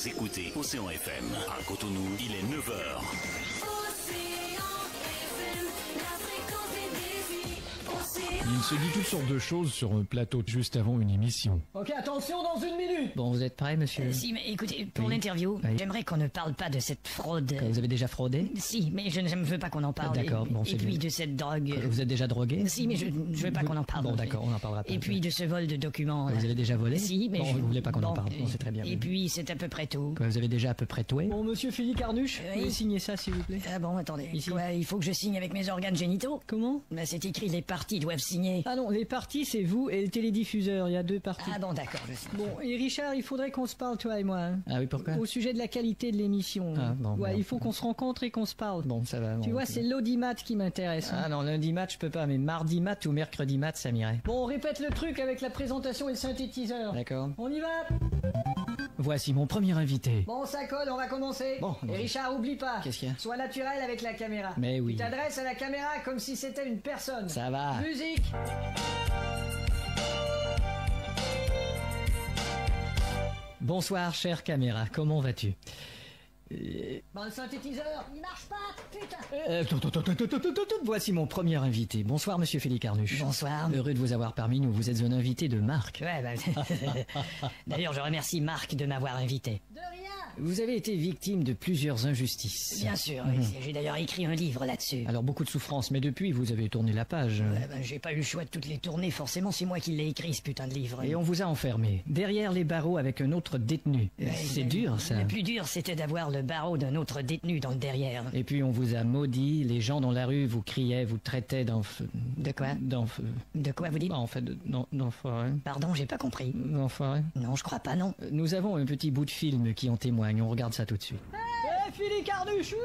Vous écoutez Océan FM. À Cotonou, il est 9h. Il se dit toutes sortes de choses sur un plateau juste avant une émission. Ok, attention, dans une minute. Bon, vous êtes prêt, monsieur? Si, mais écoutez, pour Oui. l'interview, Oui. j'aimerais qu'on ne parle pas de cette fraude. Vous avez déjà fraudé? Si, mais je ne veux pas qu'on en parle. D'accord, bon, Et c'est puis bien. de cette drogue. Vous êtes déjà drogué? Si, mais je veux pas qu'on en parle. Bon, d'accord, on en parlera pas. Et puis de ce vol de documents. Vous avez déjà volé? Si, mais bon, vous voulez pas qu'on en bon, parle. Bon, c'est très bien. Et puis c'est à peu près tout. Quoi, vous avez déjà à peu près tout? Bon, monsieur Philippe Carnuche, Oui. veuillez signer ça, s'il vous plaît. Ah bon, attendez. Ici. Quoi, il faut que je signe avec mes organes génitaux? Comment? Là, c'est écrit les parties doivent signer. Ah non, les parties, c'est vous et le télédiffuseur. Il y a deux parties. Ah bon, d'accord, je signe. Bon, et Richard, il faudrait qu'on se parle, toi et moi. Hein. Ah oui, pourquoi? Au sujet de la qualité de l'émission. Ah, bon, ouais, merde. il faut qu'on se rencontre et qu'on se parle. Bon, ça va. Tu bon, vois, ok. c'est l'audimat qui m'intéresse. hein. Ah non, lundi mat, je peux pas, mais mardi mat ou mercredi mat, ça m'irait. Bon, on répète le truc avec la présentation et le synthétiseur. D'accord. On y va? Voici mon premier invité. Bon, ça colle, on va commencer. Bon, et Richard, oublie pas. Qu'est-ce qu'il y a? Sois naturel avec la caméra. Mais oui. Tu t'adresses à la caméra comme si c'était une personne. Ça va. Musique. Bonsoir, chère caméra, comment vas-tu? Bon, le synthétiseur, il marche pas, putain. Voici mon premier invité. Bonsoir, monsieur Félix Carnuche. Bonsoir. Heureux de vous avoir parmi nous. Vous êtes un invité de marque. Ouais, bah, d'ailleurs, je remercie Marc de m'avoir invité. De rien. Vous avez été victime de plusieurs injustices. Bien sûr, oui, j'ai d'ailleurs écrit un livre là-dessus. Alors beaucoup de souffrance, mais depuis vous avez tourné la page. J'ai pas eu le choix de toutes les tourner, forcément, c'est moi qui l'ai écrit, ce putain de livre. Et on vous a enfermé, derrière les barreaux avec un autre détenu. Ouais, C'est mais dur ça. Le plus dur, c'était d'avoir le barreau d'un autre détenu dans le derrière. Et puis on vous a maudit, les gens dans la rue vous criaient, vous traitaient De quoi De quoi vous dites En fait, d'enfoiré. Pardon, j'ai pas compris. D'enfoiré. Non, je crois pas, non. Nous avons un petit bout de film qui en témoigne, on regarde ça tout de suite. Eh, Philippe Carnuche.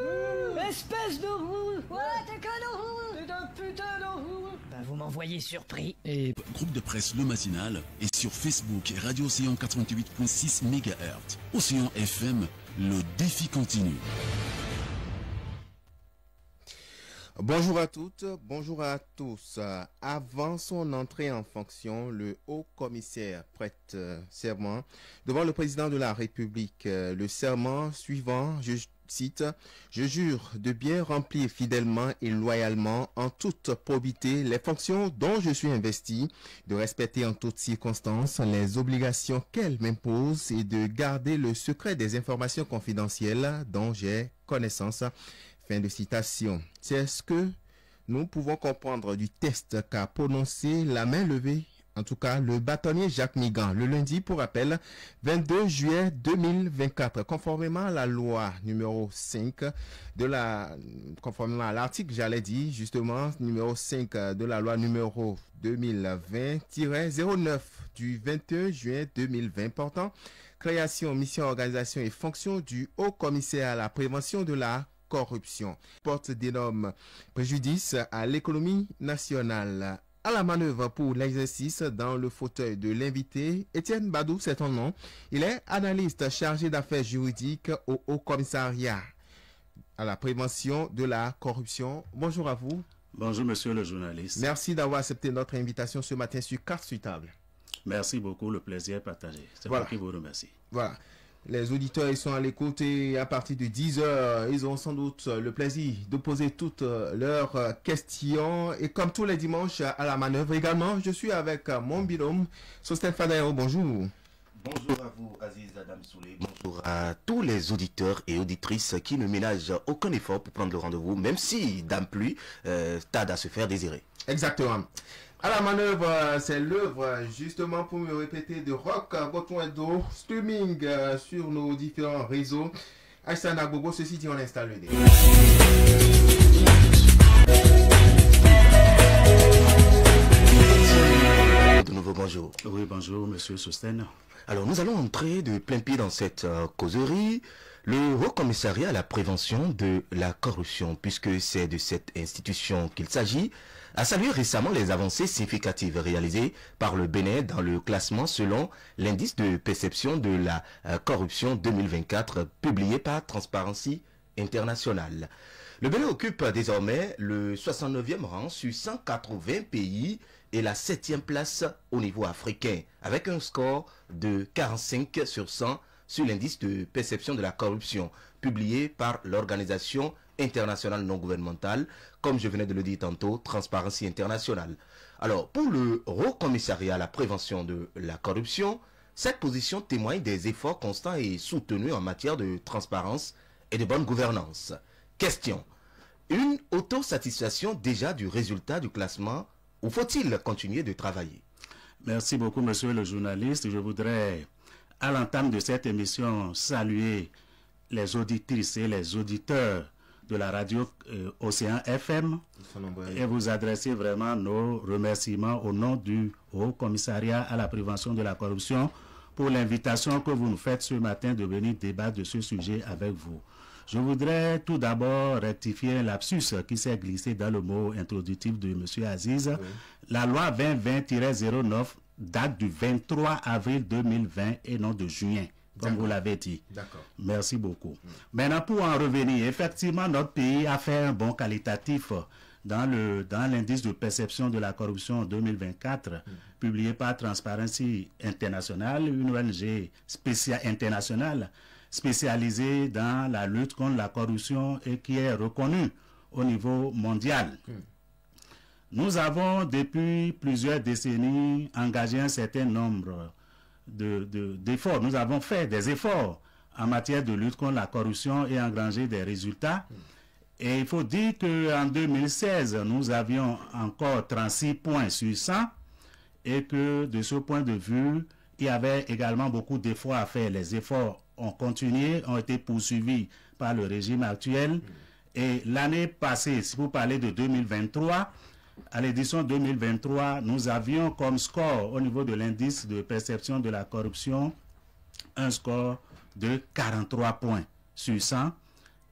Espèce de roue. Ouais, t'es qu'un roue. T'es un putain de roue. Bah, vous m'envoyez surpris. Et Groupe de presse Le Matinal est sur Facebook et Radio Océan 88.6 MHz. Océan FM, le défi continue. Bonjour à toutes, bonjour à tous. Avant son entrée en fonction, le haut commissaire prête serment devant le président de la République. Le serment suivant, je cite, « Je jure de bien remplir fidèlement et loyalement en toute probité les fonctions dont je suis investi, de respecter en toutes circonstances les obligations qu'elles m'imposent et de garder le secret des informations confidentielles dont j'ai connaissance. » Fin de citation. C'est ce que nous pouvons comprendre du test qu'a prononcé la main levée, en tout cas le bâtonnier Jacques Migan, le lundi, pour rappel, 22 juillet 2024, conformément à la loi numéro 5 conformément à l'article, j'allais dire, justement, numéro 5 de la loi numéro 2020-09 du 21 juin 2020 portant création, mission, organisation et fonction du haut commissaire à la prévention de la corruption. Porte dénomme préjudice à l'économie nationale. À la manœuvre pour l'exercice dans le fauteuil de l'invité, Étienne Badou, c'est son nom. Il est analyste chargé d'affaires juridiques au Haut Commissariat à la prévention de la corruption. Bonjour à vous. Bonjour monsieur le journaliste. Merci d'avoir accepté notre invitation ce matin sur Carte sur table. Merci beaucoup, le plaisir est partagé. C'est Voilà. moi qui vous remercie. Voilà. Les auditeurs, ils sont à l'écoute et à partir de 10h, ils auront sans doute le plaisir de poser toutes leurs questions. Et comme tous les dimanches à la manœuvre également, je suis avec mon binôme, Sosten Fadaero. Bonjour. Bonjour à vous, Aziz Adam Souley. Bonjour à tous les auditeurs et auditrices qui ne ménagent aucun effort pour prendre le rendez-vous, même si Dame Pluie tarde à se faire désirer. Exactement. À la manœuvre, c'est l'œuvre justement pour me répéter de Rock Botoindo, streaming sur nos différents réseaux. Aïssa Nagbobo, ceci dit, on installe le dé. De nouveau, bonjour. Oui, bonjour monsieur Sosten. Alors, nous allons entrer de plein pied dans cette causerie. Le Haut Commissariat à la prévention de la corruption, puisque c'est de cette institution qu'il s'agit, a salué récemment les avancées significatives réalisées par le Bénin dans le classement selon l'indice de perception de la corruption 2024 publié par Transparency International. Le Bénin occupe désormais le 69e rang sur 180 pays et la 7e place au niveau africain, avec un score de 45 sur 100 sur l'indice de perception de la corruption publié par l'organisation internationale non gouvernementale, comme je venais de le dire tantôt, Transparency International. Alors, pour le Haut Commissariat à la prévention de la corruption, cette position témoigne des efforts constants et soutenus en matière de transparence et de bonne gouvernance. Question. Une autosatisfaction déjà du résultat du classement ou faut-il continuer de travailler? Merci beaucoup, monsieur le journaliste. Je voudrais, à l'entame de cette émission, saluer les auditrices et les auditeurs de la radio Océan FM et vous adresser vraiment nos remerciements au nom du Haut Commissariat à la prévention de la corruption pour l'invitation que vous nous faites ce matin de venir débattre de ce sujet avec vous. Je voudrais tout d'abord rectifier un lapsus qui s'est glissé dans le mot introductif de M. Aziz. Oui. La loi 2020-09 date du 23 avril 2020 et non de juin, comme vous l'avez dit. Merci beaucoup. Maintenant, pour en revenir, effectivement, notre pays a fait un bond qualitatif dans l'indice de perception de la corruption en 2024, publié par Transparency International, une ONG internationale spécialisée dans la lutte contre la corruption et qui est reconnue au niveau mondial. Nous avons depuis plusieurs décennies engagé un certain nombre d'efforts. Nous avons fait des efforts en matière de lutte contre la corruption et engrangé des résultats. Et il faut dire qu'en 2016, nous avions encore 36 points sur 100 et que de ce point de vue, il y avait également beaucoup d'efforts à faire. Les efforts ont continué, ont été poursuivis par le régime actuel. Et l'année passée, si vous parlez de 2023, à l'édition 2023, nous avions comme score au niveau de l'indice de perception de la corruption un score de 43 points sur 100.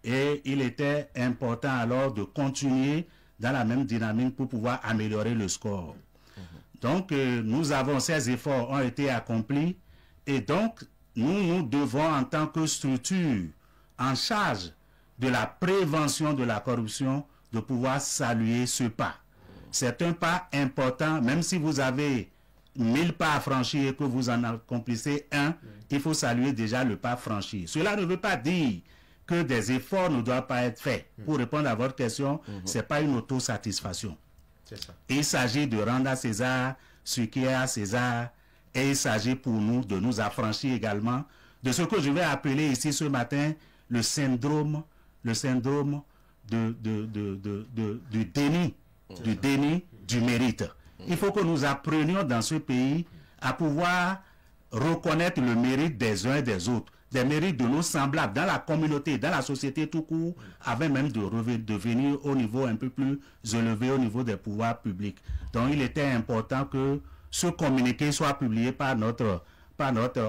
Et il était important alors de continuer dans la même dynamique pour pouvoir améliorer le score. Donc, ces efforts ont été accomplis et donc, nous devons en tant que structure en charge de la prévention de la corruption de pouvoir saluer ce pas. C'est un pas important, même si vous avez 1000 pas à franchir et que vous en accomplissez un, il faut saluer déjà le pas franchi. Cela ne veut pas dire que des efforts ne doivent pas être faits. Pour répondre à votre question, ce n'est pas une autosatisfaction. Il s'agit de rendre à César ce qui est à César et il s'agit pour nous de nous affranchir également de ce que je vais appeler ici ce matin le syndrome du déni du mérite. Il faut que nous apprenions dans ce pays à pouvoir reconnaître le mérite des uns et des autres, des mérites de nos semblables dans la communauté, dans la société tout court, avant même de venir au niveau un peu plus élevé, au niveau des pouvoirs publics. Donc il était important que ce communiqué soit publié par notre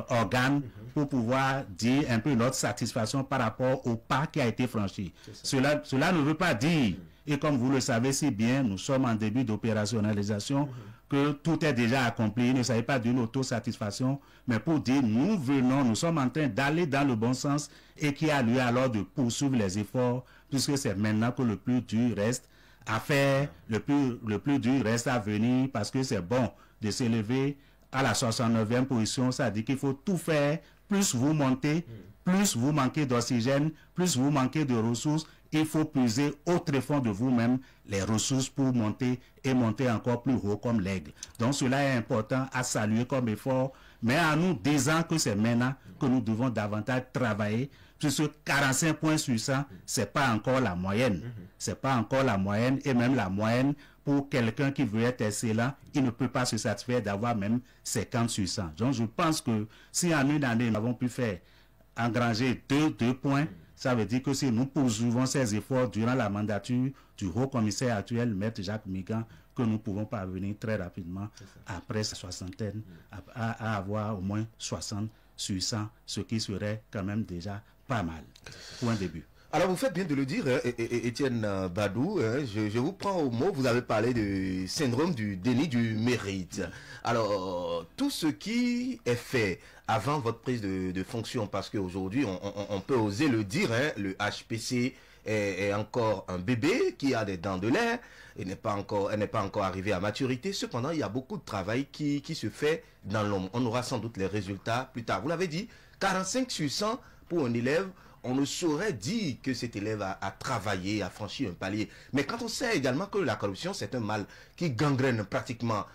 organe pour pouvoir dire un peu notre satisfaction par rapport au pas qui a été franchi. Cela ne veut pas dire, et comme vous le savez si bien, nous sommes en début d'opérationnalisation, que tout est déjà accompli. Il ne s'agit pas d'une autosatisfaction, mais pour dire nous sommes en train d'aller dans le bon sens et qu'il y a lieu alors de poursuivre les efforts, puisque c'est maintenant que le plus dur reste à faire, le plus dur reste à venir, parce que c'est bon de s'élever à la 69e position, ça dit qu'il faut tout faire, plus vous montez, plus vous manquez d'oxygène, plus vous manquez de ressources, il faut puiser au tréfonds de vous-même les ressources pour monter et monter encore plus haut comme l'aigle. Donc cela est important à saluer comme effort, mais en nous disant que c'est maintenant que nous devons davantage travailler, puisque 45 points sur 100, c'est pas encore la moyenne. C'est pas encore la moyenne, et même la moyenne, pour quelqu'un qui veut être excellent, il ne peut pas se satisfaire d'avoir même 50 sur 100. Donc je pense que si en une année nous avons pu faire engranger 2 points, ça veut dire que si nous poursuivons ces efforts durant la mandature du haut commissaire actuel, Maître Jacques Migan, que nous pouvons parvenir très rapidement, après sa soixantaine, à avoir au moins 60 sur 100, ce qui serait quand même déjà pas mal pour un début. Alors vous faites bien de le dire, Étienne Badou, je vous prends au mot, vous avez parlé du syndrome du déni du mérite. Alors, tout ce qui est fait avant votre prise de fonction, parce qu'aujourd'hui, on peut oser le dire, le HPC est encore un bébé qui a des dents de lait, elle n'est pas encore arrivée à maturité. Cependant, il y a beaucoup de travail qui se fait dans l'ombre. On aura sans doute les résultats plus tard. Vous l'avez dit, 45 sur 100 pour un élève. On ne saurait dire que cet élève a travaillé, a franchi un palier. Mais quand on sait également que la corruption, c'est un mal qui gangrène pratiquement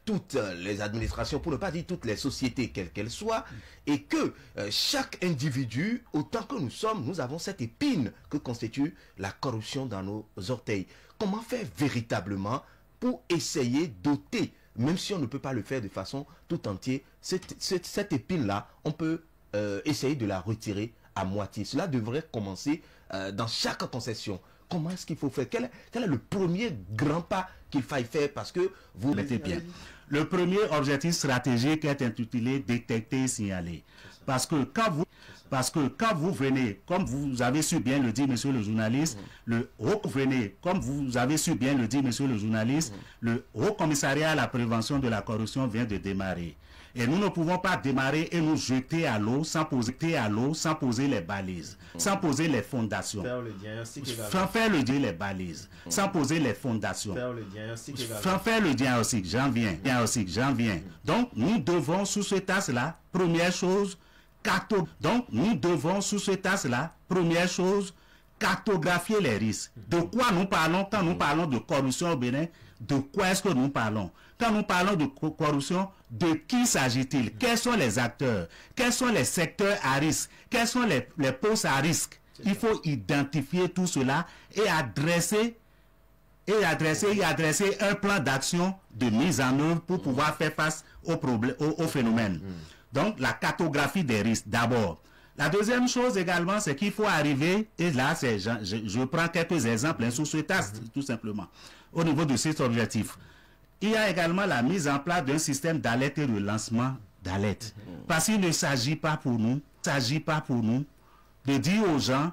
toutes les administrations, pour ne pas dire toutes les sociétés, quelles qu'elles soient, et que chaque individu, autant que nous sommes, nous avons cette épine que constitue la corruption dans nos orteils. Comment faire véritablement pour essayer d'ôter, même si on ne peut pas le faire de façon tout entière, cette épine-là, on peut essayer de la retirer à moitié. Cela devrait commencer dans chaque concession. Comment est-ce qu'il faut faire? Quel est le premier grand pas qu'il faille faire? Parce que vous mettez bien. Le premier objectif stratégique est intitulé détecter et signaler. Parce que quand vous venez, comme vous avez su bien le dire, monsieur le journaliste, le Haut Commissariat à la prévention de la corruption vient de démarrer. Et nous ne pouvons pas démarrer et nous jeter à l'eau sans poser les balises, sans poser les fondations. Faire le diagnostic, les balises, sans poser les fondations. Faire le diagnostic, j'en viens. Donc, nous devons, sous cet axe-là, première chose, cartographier les risques. De quoi nous parlons quand nous parlons de corruption au Bénin? De quoi est-ce que nous parlons? Quand nous parlons de corruption, de qui s'agit-il? Quels sont les acteurs? Quels sont les secteurs à risque? Quels sont les postes à risque? Il faut identifier tout cela et adresser un plan d'action de mise en œuvre pour pouvoir faire face au phénomène. Donc, la cartographie des risques, d'abord. La deuxième chose également, c'est qu'il faut arriver, et là, je prends quelques exemples sous ce taste, tout simplement, au niveau de cet objectif. Il y a également la mise en place d'un système d'alerte et de lancement d'alerte. Parce qu'il ne s'agit pas pour nous de dire aux gens,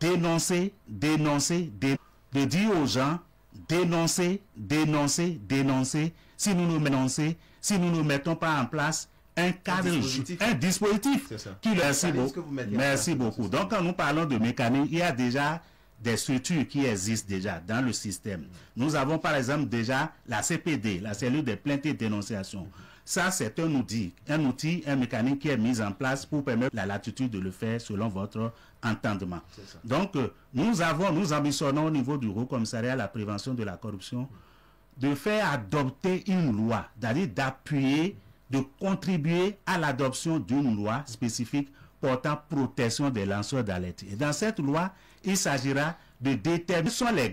dénoncer, de dire aux gens, dénoncer, si nous ne mettons pas en place un dispositif qui merci beaucoup. Donc, quand nous parlons de mécanisme, il y a déjà des structures qui existent déjà dans le système. Nous avons par exemple déjà la CPD, la cellule des plaintes et dénonciations. Ça, c'est un outil, un mécanisme qui est mis en place pour permettre la latitude de le faire selon votre entendement. Donc, nous ambitionnons au niveau du Haut Commissariat à la prévention de la corruption de faire adopter une loi, c'est-à-dire d'appuyer, de contribuer à l'adoption d'une loi spécifique portant protection des lanceurs d'alerte. Et dans cette loi, il s'agira de déterminer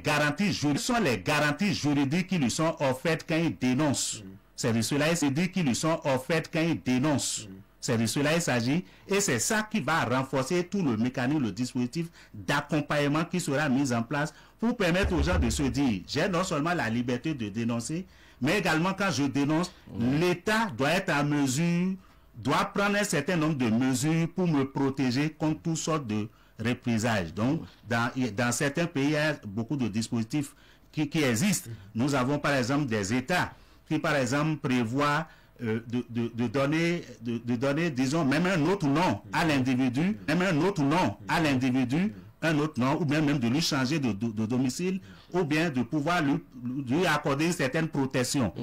quelles sont les garanties juridiques qui lui sont offertes quand il dénonce. C'est de cela qu'il lui sont offertes quand il dénonce. C'est de cela il s'agit. Et c'est ça qui va renforcer tout le mécanisme, le dispositif d'accompagnement qui sera mis en place pour permettre aux gens de se dire, j'ai non seulement la liberté de dénoncer, mais également quand je dénonce, l'État doit être en mesure, doit prendre un certain nombre de mesures pour me protéger contre toutes sortes de représailles. Donc, dans certains pays, il y a beaucoup de dispositifs qui existent. Nous avons par exemple des États qui, par exemple, prévoient de donner, disons, même un autre nom à l'individu, un autre nom, ou bien même de lui changer de domicile, ou bien de pouvoir lui accorder une certaine protection.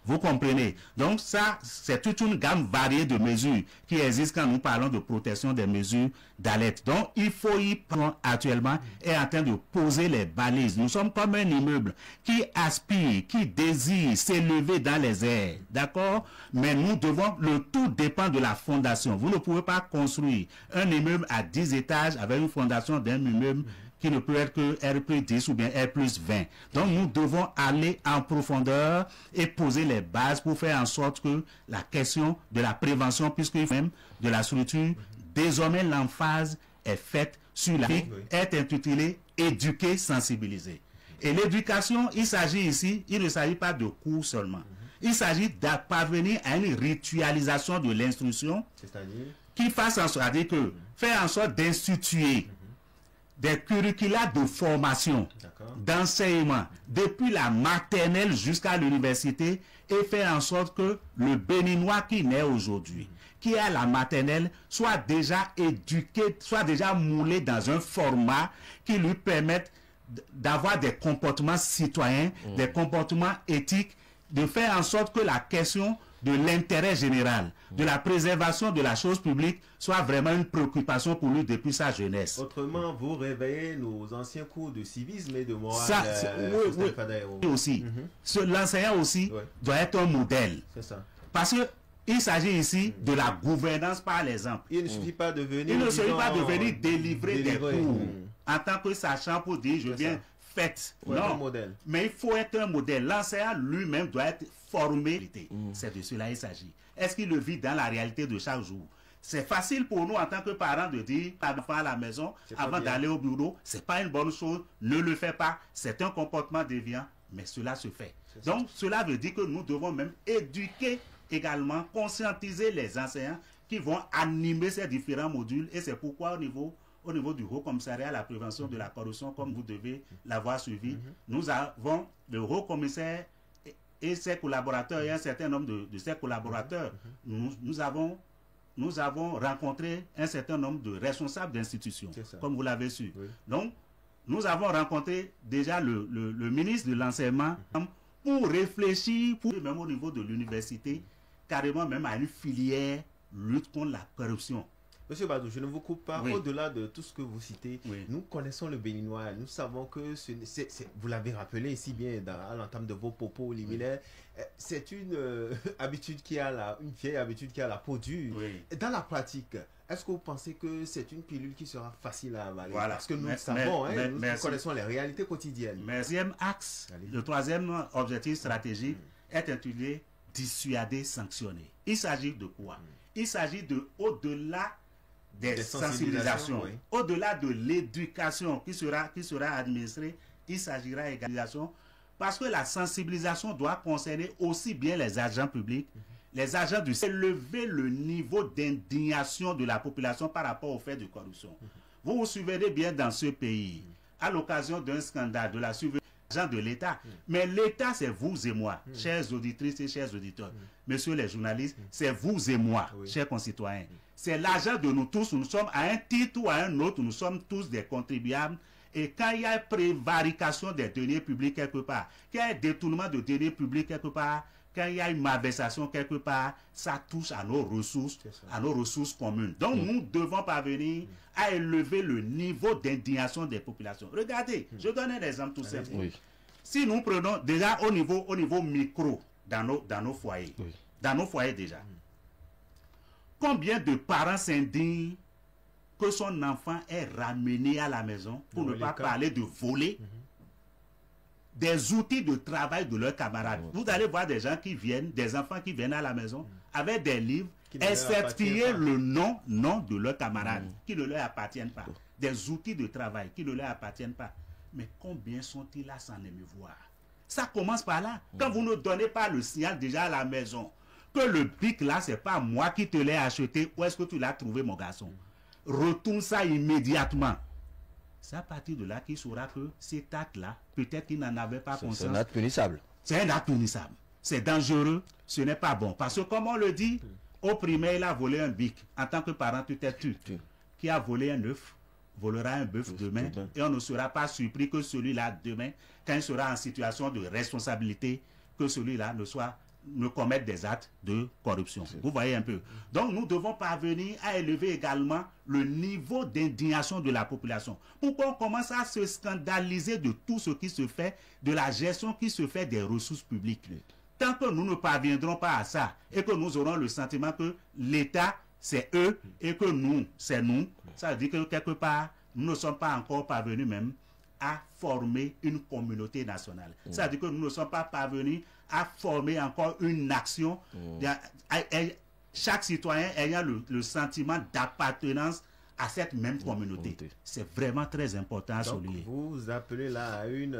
Vous comprenez? Donc ça, c'est toute une gamme variée de mesures qui existent quand nous parlons de protection des mesures d'alerte. Donc il faut y prendre actuellement et en train de poser les balises. Nous sommes comme un immeuble qui aspire, qui désire s'élever dans les airs. D'accord? Mais nous devons, le tout dépend de la fondation. Vous ne pouvez pas construire un immeuble à 10 étages avec une fondation d'un immeuble qui ne peut être que R+10 ou bien R+20. Donc nous devons aller en profondeur et poser les bases pour faire en sorte que la question de la prévention, puisque même de la structure, désormais l'emphase est faite sur la vie, est intitulée éduquer, sensibiliser. Et l'éducation, il s'agit ici, il ne s'agit pas de cours seulement. Il s'agit de parvenir à une ritualisation de l'instruction qui fasse en sorte, c'est-à-dire que faire en sorte d'instituer des curricula de formation, d'enseignement, depuis la maternelle jusqu'à l'université, et faire en sorte que le Béninois qui naît aujourd'hui, qui est à la maternelle soit déjà éduqué, soit déjà moulé dans un format qui lui permette d'avoir des comportements citoyens, des comportements éthiques, de faire en sorte que la question de l'intérêt général, de la préservation de la chose publique soit vraiment une préoccupation pour lui depuis sa jeunesse. Autrement, vous réveillez nos anciens cours de civisme et de morale. Ça, oui, aussi. L'enseignant aussi doit être un modèle. C'est ça. Parce que il s'agit ici de la gouvernance par l'exemple. Il ne suffit pas de venir, délivrer des cours en tant que sachant pour dire je viens fait. Non, mais il faut être un modèle. L'enseignant lui-même doit être formé. C'est de cela il s'agit. Est-ce qu'il le vit dans la réalité de chaque jour? C'est facile pour nous en tant que parents de dire pas d'enfant à la maison avant d'aller au bureau. C'est pas une bonne chose. Ne le fais pas. C'est un comportement déviant, mais cela se fait. Donc cela veut dire que nous devons même éduquer également, conscientiser les enseignants qui vont animer ces différents modules. Et c'est pourquoi au niveau du Haut Commissariat à la prévention de la corruption, comme vous devez l'avoir suivi, nous avons le Haut Commissaire et ses collaborateurs et un certain nombre de ses collaborateurs. Nous avons rencontré un certain nombre de responsables d'institutions, comme vous l'avez su. Donc, nous avons rencontré déjà le ministre de l'enseignement pour réfléchir, même au niveau de l'université, carrément même à une filière lutte contre la corruption. Monsieur Badou, je ne vous coupe pas. Oui. Au-delà de tout ce que vous citez, nous connaissons le Béninois. Nous savons que, vous l'avez rappelé si bien à l'entame de vos propos liminaires, c'est une habitude une vieille habitude qui a la peau dure. Dans la pratique, est-ce que vous pensez que c'est une pilule qui sera facile à avaler? Parce que nous savons, nous connaissons les réalités quotidiennes. Deuxième axe, le troisième objectif stratégique est intitulé dissuader, sanctionner. Il s'agit de quoi? Il s'agit de, au-delà des sensibilisations, au-delà de l'éducation qui sera administrée, il s'agira également, parce que la sensibilisation doit concerner aussi bien les agents publics, les agents du élever le niveau d'indignation de la population par rapport aux faits de corruption. Vous vous souvenez bien dans ce pays, à l'occasion d'un scandale de la surveillance de l'État, mais l'État c'est vous et moi, chères auditrices et chers auditeurs, messieurs les journalistes, c'est vous et moi, chers concitoyens. C'est l'argent de nous tous, nous sommes à un titre ou à un autre, nous sommes tous des contribuables. Et quand il y a prévarication des deniers publics quelque part, quand il y a détournement de deniers publics quelque part, quand il y a une malversation quelque part, ça touche à nos ressources communes. Donc nous devons parvenir à élever le niveau d'indignation des populations. Regardez, je donne un exemple tout simple. Si nous prenons déjà au niveau micro dans nos foyers, dans nos foyers déjà, combien de parents s'indignent que son enfant est ramené à la maison, pour ne pas parler de voler, des outils de travail de leurs camarades. Vous allez voir des gens qui viennent, des enfants qui viennent à la maison avec des livres exceptionnés le nom de leurs camarades, qui ne leur appartiennent pas. Des outils de travail qui ne leur appartiennent pas. Mais combien sont-ils là sans émeuvoir? Ça commence par là. Quand vous ne donnez pas le signal déjà à la maison, que le bic là, c'est pas moi qui te l'ai acheté, où est-ce que tu l'as trouvé, mon garçon? Retourne ça immédiatement. C'est à partir de là qu'il saura que cet acte-là, peut-être qu'il n'en avait pas conscience. C'est un acte punissable. C'est un acte punissable. C'est dangereux, ce n'est pas bon. Parce que comme on le dit, au primaire, il a volé un bic. En tant que parent, tu t'es tu. Qui a volé un œuf, volera un bœuf demain. Et on ne sera pas surpris que celui-là, demain, quand il sera en situation de responsabilité, que celui-là ne commette des actes de corruption. Vous voyez un peu. Donc nous devons parvenir à élever également le niveau d'indignation de la population. Pourquoi on commence à se scandaliser de tout ce qui se fait, de la gestion qui se fait des ressources publiques? Tant que nous ne parviendrons pas à ça et que nous aurons le sentiment que l'État c'est eux et que nous c'est nous, ça veut dire que quelque part nous ne sommes pas encore parvenus même à former une communauté nationale. Ça veut dire que nous ne sommes pas parvenus à former encore une nation, chaque citoyen ayant le sentiment d'appartenance à cette même communauté. C'est vraiment très important à souligner. Vous appelez là à une,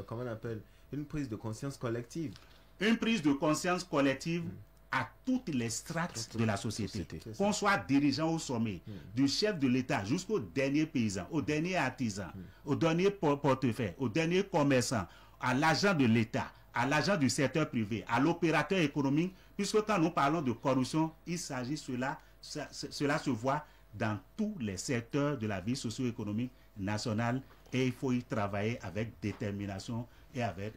comment on appelle, une prise de conscience collective. Une prise de conscience collective à toutes les strates de la société. Qu'on soit dirigeant au sommet, du chef de l'État jusqu'au dernier paysan, au dernier artisan, au dernier portefeuille, au dernier commerçant, à l'agent de l'État, à l'agent du secteur privé, à l'opérateur économique, Puisque quand nous parlons de corruption, il s'agit cela se voit dans tous les secteurs de la vie socio-économique nationale et il faut y travailler avec détermination et avec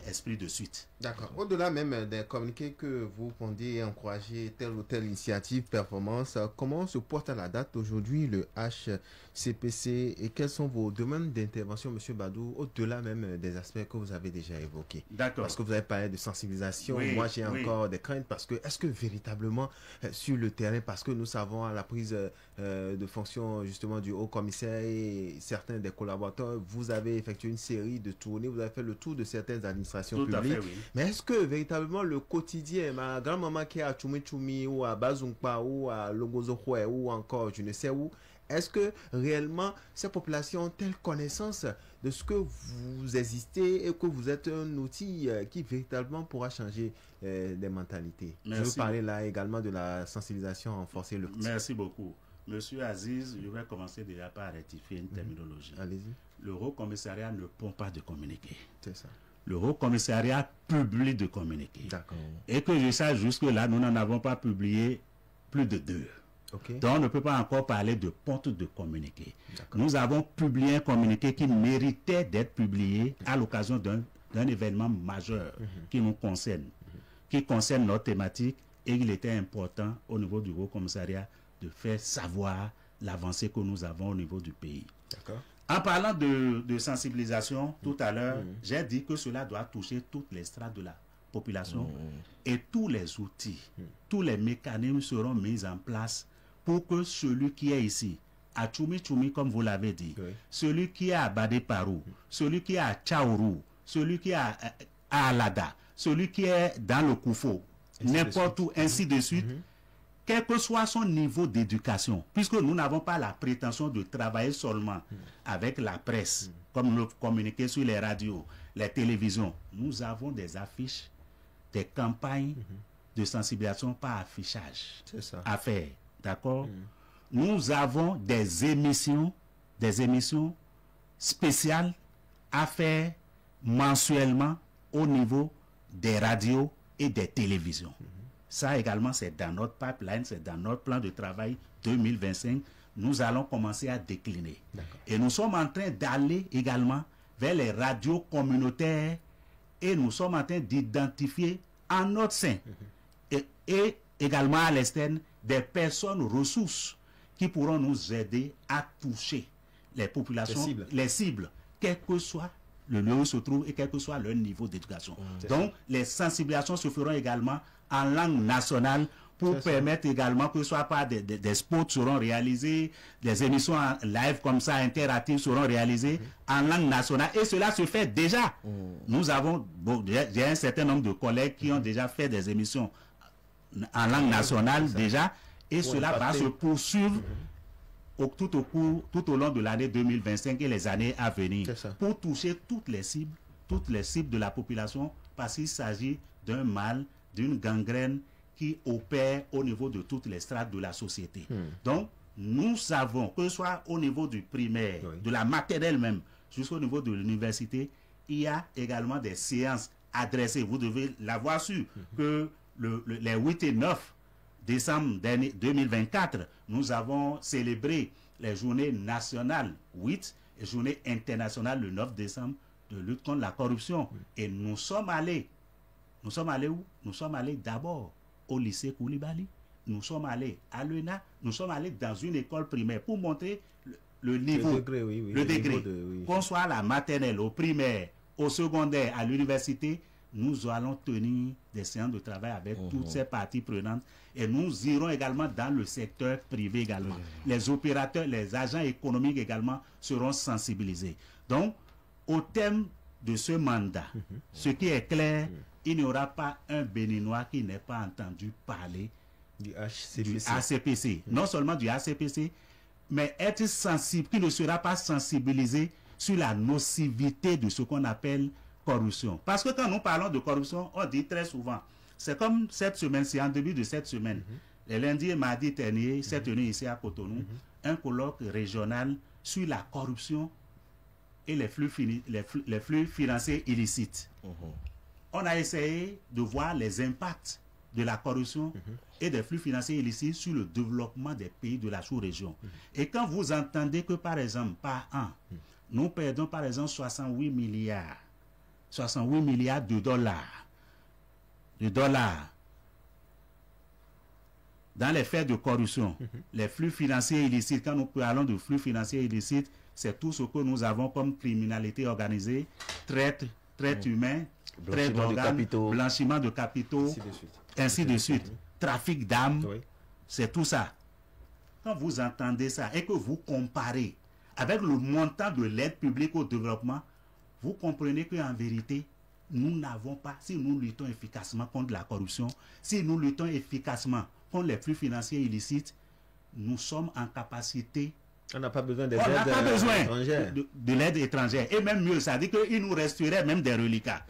esprit de suite. D'accord. Au-delà même des communiqués que vous pendiez encourager telle ou telle initiative, performance, comment se porte à la date aujourd'hui le HCPC et quelles sont vos domaines d'intervention, M. Badou, au-delà même des aspects que vous avez déjà évoqués? D'accord. Parce que vous avez parlé de sensibilisation. Oui, moi, j'ai encore des craintes parce que est-ce que véritablement sur le terrain, parce que nous savons à la prise de fonction justement du haut commissaire et certains des collaborateurs, vous avez effectué une série de tournées, vous avez fait le tour de certaines administrations publiques. Fait, oui. Mais est-ce que véritablement le quotidien, ma grand-maman qui est à Tchoumi ou à Bazoumpa ou à Logozohoué ou encore je ne sais où, est-ce que réellement ces populations ont telle connaissance de ce que vous existez et que vous êtes un outil qui véritablement pourra changer des mentalités? Merci. Je veux parler là également de la sensibilisation renforcée. Merci beaucoup. Monsieur Aziz, je vais commencer déjà par rectifier une terminologie. Allez-y. Le Haut Commissariat ne pond pas de communiqué. C'est ça. Le Haut Commissariat publie de communiqués. D'accord. Et que je sache jusque-là, nous n'en avons pas publié plus de 2. Okay. Donc on ne peut pas encore parler de ponte de communiqué. Nous avons publié un communiqué qui méritait d'être publié à l'occasion d'un événement majeur qui nous concerne, qui concerne notre thématique, et il était important au niveau du Haut Commissariat de faire savoir l'avancée que nous avons au niveau du pays. En parlant de sensibilisation, tout à l'heure, j'ai dit que cela doit toucher toutes les strates de la population et tous les outils, tous les mécanismes seront mis en place pour que celui qui est ici, à Tchoumi, comme vous l'avez dit, celui qui est à Badé Parou, celui qui est à Tchaourou, celui qui est à Alada, celui qui est dans le Koufo, n'importe où, ainsi de suite, quel que soit son niveau d'éducation, puisque nous n'avons pas la prétention de travailler seulement avec la presse, comme nous communiquer sur les radios, les télévisions. Nous avons des affiches, des campagnes de sensibilisation par affichage à faire. D'accord? Nous avons des émissions spéciales à faire mensuellement au niveau des radios et des télévisions. Ça également, c'est dans notre pipeline, c'est dans notre plan de travail 2025. Nous allons commencer à décliner. Et nous sommes en train d'aller également vers les radios communautaires et nous sommes en train d'identifier en notre sein et également à l'externe des personnes ressources qui pourront nous aider à toucher les populations, les cibles, quel que soit le lieu où se trouve et quel que soit leur niveau d'éducation. Donc, les sensibilisations se feront également en langue nationale pour permettre également que ce soit pas des spots seront réalisés, des émissions en live comme ça, interactives seront réalisées en langue nationale. Et cela se fait déjà. Nous avons, il y a un certain nombre de collègues qui ont déjà fait des émissions en langue nationale déjà. Et cela va se poursuivre tout au long de l'année 2025 et les années à venir pour toucher toutes les cibles de la population, parce qu'il s'agit d'un mal, d'une gangrène qui opère au niveau de toutes les strates de la société. Donc, nous savons que ce soit au niveau du primaire, de la maternelle même, jusqu'au niveau de l'université, il y a également des séances adressées. Vous devez l'avoir su que les 8 et 9 décembre 2024, nous avons célébré les journées nationales 8 et journées internationales le 9 décembre de lutte contre la corruption. Et nous sommes allés où? Nous sommes allés d'abord au lycée Koulibaly, nous sommes allés à l'ENA, nous sommes allés dans une école primaire pour montrer le niveau, le degré. Qu'on soit à la maternelle, au primaire, au secondaire, à l'université, nous allons tenir des séances de travail avec toutes ces parties prenantes et nous irons également dans le secteur privé également. Les opérateurs, les agents économiques également seront sensibilisés. Donc, au terme de ce mandat, ce qui est clair, il n'y aura pas un Béninois qui n'ait pas entendu parler du HCPC. Non seulement du HCPC, mais être sensible, qui ne sera pas sensibilisé sur la nocivité de ce qu'on appelle corruption. Parce que quand nous parlons de corruption, on dit très souvent, c'est comme cette semaine, c'est en début de cette semaine, les lundis et mardis derniers, s'est tenu ici à Cotonou, un colloque régional sur la corruption et les flux financiers illicites. On a essayé de voir les impacts de la corruption et des flux financiers illicites sur le développement des pays de la sous-région. Et quand vous entendez que, par exemple, par an, nous perdons, par exemple, 68 milliards de dollars dans les faits de corruption, les flux financiers illicites, quand nous parlons de flux financiers illicites, c'est tout ce que nous avons comme criminalité organisée, traite humain, traite d'organes, blanchiment de capitaux, ainsi de suite. Trafic d'armes, c'est tout ça. Quand vous entendez ça et que vous comparez avec le montant de l'aide publique au développement, vous comprenez qu'en vérité, nous n'avons pas, si nous luttons efficacement contre la corruption, si nous luttons efficacement contre les flux financiers illicites, nous sommes en capacité. On n'a pas besoin de l'aide étrangère. Et même mieux, ça dit qu'il nous resterait même des reliquats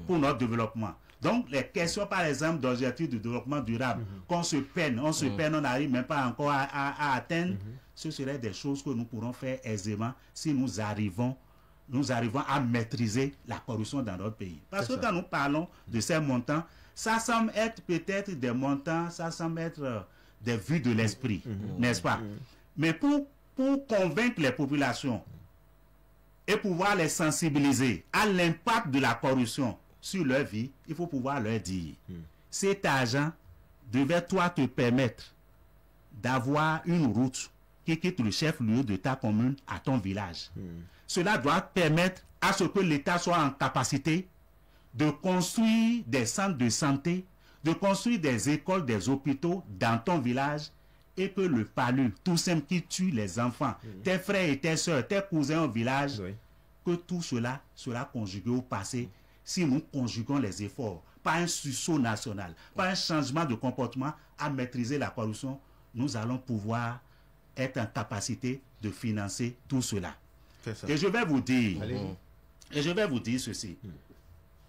pour notre développement. Donc, les questions, par exemple, d'objectifs de développement durable, qu'on se peine, on n'arrive même pas encore à atteindre, ce seraient des choses que nous pourrons faire aisément si nous arrivons à maîtriser la corruption dans notre pays. Parce que quand nous parlons de ces montants, ça semble être peut-être des montants, ça semble être des vues de l'esprit, n'est-ce pas? Mais pour convaincre les populations et pouvoir les sensibiliser à l'impact de la corruption sur leur vie, il faut pouvoir leur dire cet argent devait toi te permettre d'avoir une route qui quitte le chef-lieu de ta commune à ton village. Cela doit permettre à ce que l'État soit en capacité de construire des centres de santé, de construire des écoles, des hôpitaux dans ton village, et que le palu, tout simple qui tue les enfants, tes frères et tes soeurs, tes cousins au village, que tout cela sera conjugué au passé si nous conjuguons les efforts, pas un sursaut national, pas un changement de comportement à maîtriser la corruption, nous allons pouvoir être en capacité de financer tout cela. Et je vais vous dire, ceci.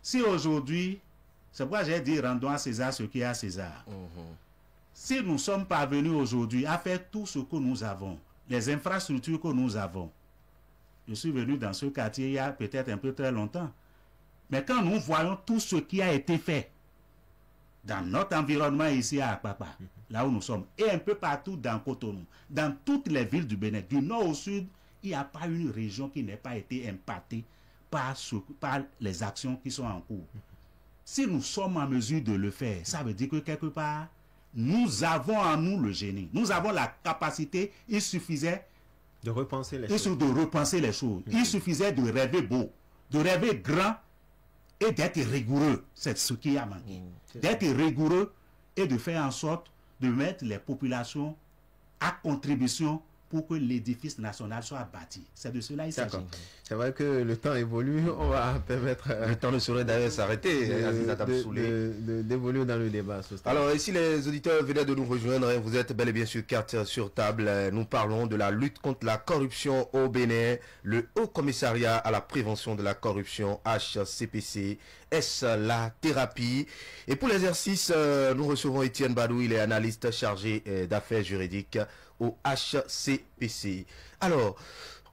Si aujourd'hui, c'est pourquoi j'ai dit rendons à César ce qui est à César. Si nous sommes parvenus aujourd'hui à faire tout ce que nous avons, les infrastructures que nous avons, je suis venu dans ce quartier il y a peut-être un peu très longtemps, mais quand nous voyons tout ce qui a été fait dans notre environnement ici à Apapa, là où nous sommes, et un peu partout dans Cotonou, dans toutes les villes du Bénin, du nord au sud, il n'y a pas une région qui n'ait pas été impactée par les actions qui sont en cours. Si nous sommes en mesure de le faire, ça veut dire que quelque part, nous avons en nous le génie. Nous avons la capacité, il suffisait de repenser les choses. Il suffisait de rêver beau, de rêver grand et d'être rigoureux. C'est ce qui a manqué. D'être rigoureux et de faire en sorte de mettre les populations à contribution pour que l'édifice national soit bâti. C'est de cela il s'agit. C'est vrai que le temps évolue, on va permettre... le temps ne saurait d'ailleurs s'arrêter, d'évoluer dans le débat. Alors, si les auditeurs venaient de nous rejoindre, vous êtes bel et bien sur carte sur table. Nous parlons de la lutte contre la corruption au Bénin, le Haut Commissariat à la prévention de la corruption, HCPC. Est-ce la thérapie? Et pour l'exercice, nous recevons Étienne Badou, il est analyste chargé d'affaires juridiques au HCPC. Alors,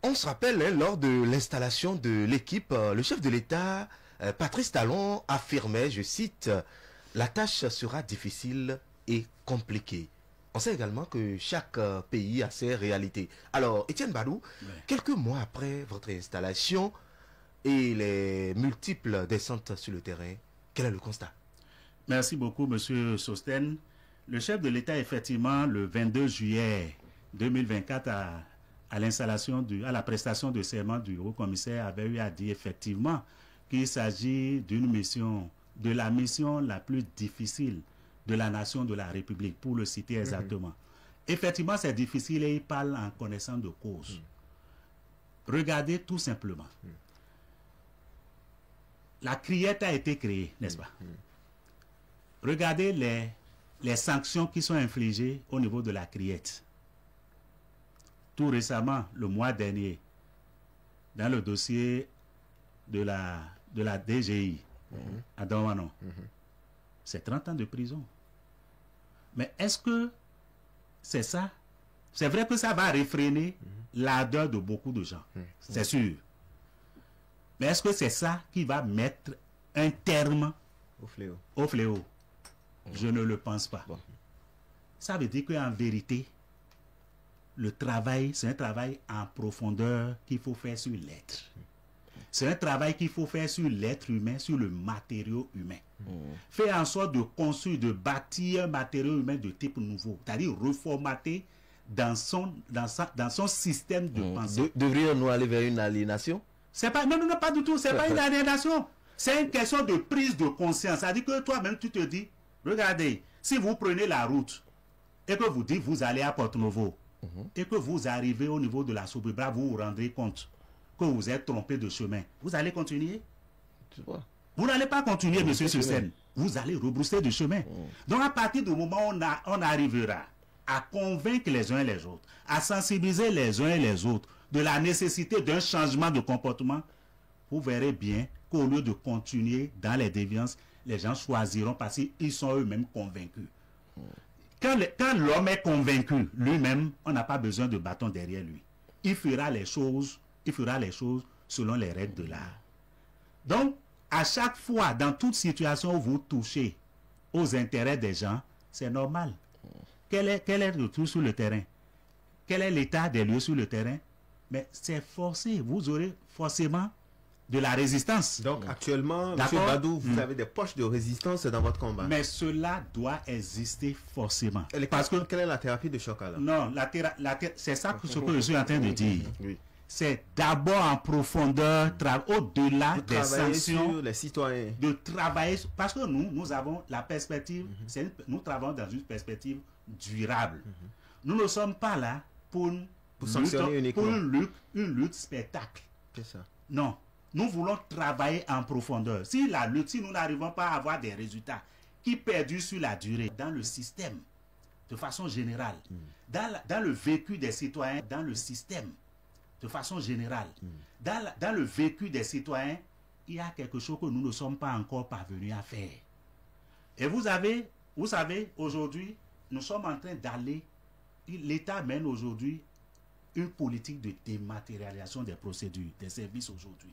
on se rappelle, lors de l'installation de l'équipe, le chef de l'État, Patrice Talon, affirmait, je cite, « La tâche sera difficile et compliquée ». On sait également que chaque pays a ses réalités. Alors, Étienne Badou, quelques mois après votre installation et les multiples descentes sur le terrain, quel est le constat? Merci beaucoup, M. Sosten. Le chef de l'État, effectivement, le 22 juillet 2024, à l'installation, à la prestation de serment du haut-commissaire, avait eu à dire effectivement qu'il s'agit d'une mission, de la mission la plus difficile de la nation de la République, pour le citer exactement. Effectivement, c'est difficile et il parle en connaissance de cause. Regardez tout simplement. La criette a été créée, n'est-ce pas? Regardez les sanctions qui sont infligées au niveau de la criette. Tout récemment, le mois dernier, dans le dossier de la DGI à Domano, c'est 30 ans de prison. Mais est-ce que c'est ça? C'est vrai que ça va réfréner l'ardeur de beaucoup de gens, c'est sûr. Mais est-ce que c'est ça qui va mettre un terme au fléau? Je ne le pense pas. Bon. Ça veut dire qu'en vérité, le travail, c'est un travail en profondeur qu'il faut faire sur l'être. C'est un travail qu'il faut faire sur l'être humain, sur le matériau humain. Faire en sorte de construire, de bâtir un matériau humain de type nouveau. C'est-à-dire reformater dans son système de pensée. Devrions-nous aller vers une aliénation? C'est pas, non, pas du tout. C'est pas une aliénation. C'est une question de prise de conscience. C'est-à-dire que toi-même, tu te dis, regardez, si vous prenez la route et que vous dites, vous allez à Porto-Novo, et que vous arrivez au niveau de la Sobibra, vous vous rendrez compte que vous êtes trompé de chemin. Vous allez continuer? Vous n'allez pas continuer, monsieur Sussen. Vous allez rebrousser du chemin. Donc, à partir du moment où on arrivera à convaincre les uns et les autres, à sensibiliser les uns et les autres de la nécessité d'un changement de comportement, vous verrez bien qu'au lieu de continuer dans les déviances, les gens choisiront parce qu'ils sont eux-mêmes convaincus. Quand l'homme est convaincu lui-même, on n'a pas besoin de bâton derrière lui. Il fera les choses selon les règles de l'art. Donc, à chaque fois, dans toute situation où vous touchez aux intérêts des gens, c'est normal. Quel est le tout sur le terrain? Quel est l'état des lieux sur le terrain? Mais c'est forcé. Vous aurez forcément de la résistance. Donc actuellement, M. Badou, vous avez des poches de résistance dans votre combat. Mais cela doit exister forcément. Parce que quelle est la thérapie de choc alors? Non, c'est ça ce que je suis en train de dire. Oui. C'est d'abord en profondeur, au-delà des sanctions, sur les citoyens. de travailler, parce que nous avons la perspective, nous travaillons dans une perspective durable. Nous ne sommes pas là pour sanctionner uniquement. Pour une lutte spectacle. C'est ça. Non, nous voulons travailler en profondeur. Si nous n'arrivons pas à avoir des résultats qui perdurent sur la durée dans le système, de façon générale, dans le vécu des citoyens, dans le système, de façon générale, dans le vécu des citoyens, il y a quelque chose que nous ne sommes pas encore parvenus à faire. Et vous savez, aujourd'hui, nous sommes en train d'aller, l'État mène aujourd'hui une politique de dématérialisation des procédures, des services aujourd'hui,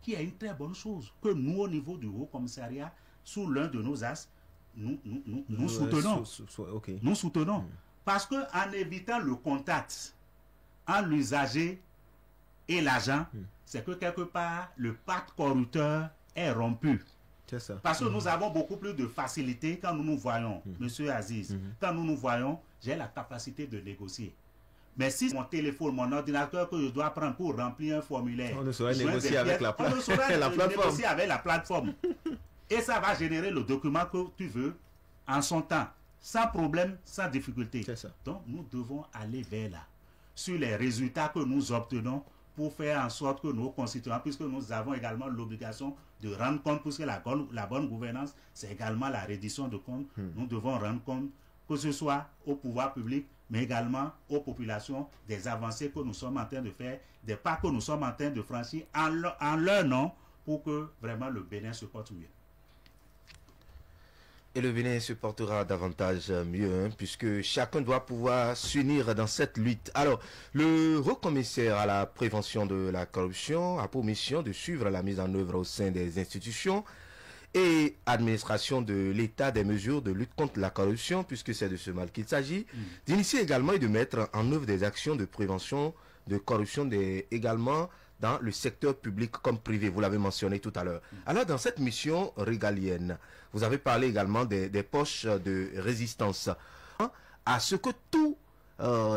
qui est une très bonne chose, que nous, au niveau du Haut Commissariat, sous l'un de nos axes, nous soutenons. Nous soutenons. Parce qu'en évitant le contact entre l'usager et l'agent, c'est que quelque part, le pacte corrupteur est rompu. C'est ça. Parce que nous avons beaucoup plus de facilité quand nous nous voyons, Monsieur Aziz, quand nous nous voyons, j'ai la capacité de négocier. Mais si mon téléphone, mon ordinateur que je dois prendre pour remplir un formulaire, on ne saurait négocier avec la plateforme. On ne saurait négocier avec la plateforme. Et ça va générer le document que tu veux en son temps, sans problème, sans difficulté. C'est ça. Donc nous devons aller vers là, sur les résultats que nous obtenons pour faire en sorte que nos concitoyens, puisque nous avons également l'obligation de rendre compte, puisque la bonne gouvernance, c'est également la reddition de comptes, nous devons rendre compte, que ce soit au pouvoir public, mais également aux populations, des avancées que nous sommes en train de faire, des pas que nous sommes en train de franchir en leur nom, pour que vraiment le Bénin se porte mieux. Et le Bénin se portera davantage mieux, puisque chacun doit pouvoir s'unir dans cette lutte. Alors, le haut-commissaire à la prévention de la corruption a pour mission de suivre la mise en œuvre au sein des institutions et administration de l'État des mesures de lutte contre la corruption, puisque c'est de ce mal qu'il s'agit, d'initier également et de mettre en œuvre des actions de prévention de corruption également dans le secteur public comme privé, vous l'avez mentionné tout à l'heure. Alors, dans cette mission régalienne, vous avez parlé également des poches de résistance à ce que tous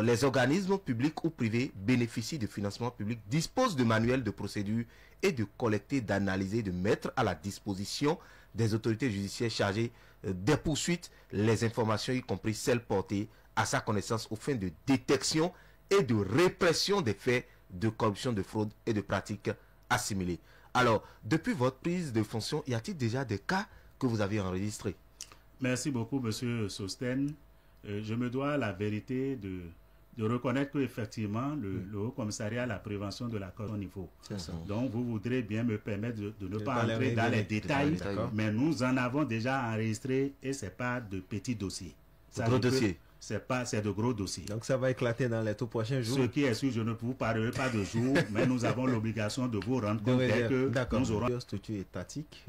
les organismes publics ou privés bénéficient de financement public, disposent de manuels de procédure et de collecter, d'analyser, de mettre à la disposition des autorités judiciaires chargées des poursuites les informations, y compris celles portées à sa connaissance aux fins de détection et de répression des faits de corruption, de fraude et de pratiques assimilées. Alors, depuis votre prise de fonction, y a-t-il déjà des cas que vous avez enregistrés? Merci beaucoup, Monsieur Sosten. Je me dois la vérité de reconnaître qu'effectivement, le Haut Commissariat à la prévention de la corruption au niveau. Donc, vous voudrez bien me permettre de ne pas entrer dans les détails, mais nous en avons déjà enregistré et ce n'est pas de petits dossiers. Gros dossiers. c'est de gros dossiers. Donc ça va éclater dans les tout prochains jours. Ce qui est sûr, je ne vous parlerai pas de jours, mais nous avons l'obligation de vous rendre compte dès que nous aurons... structure étatique,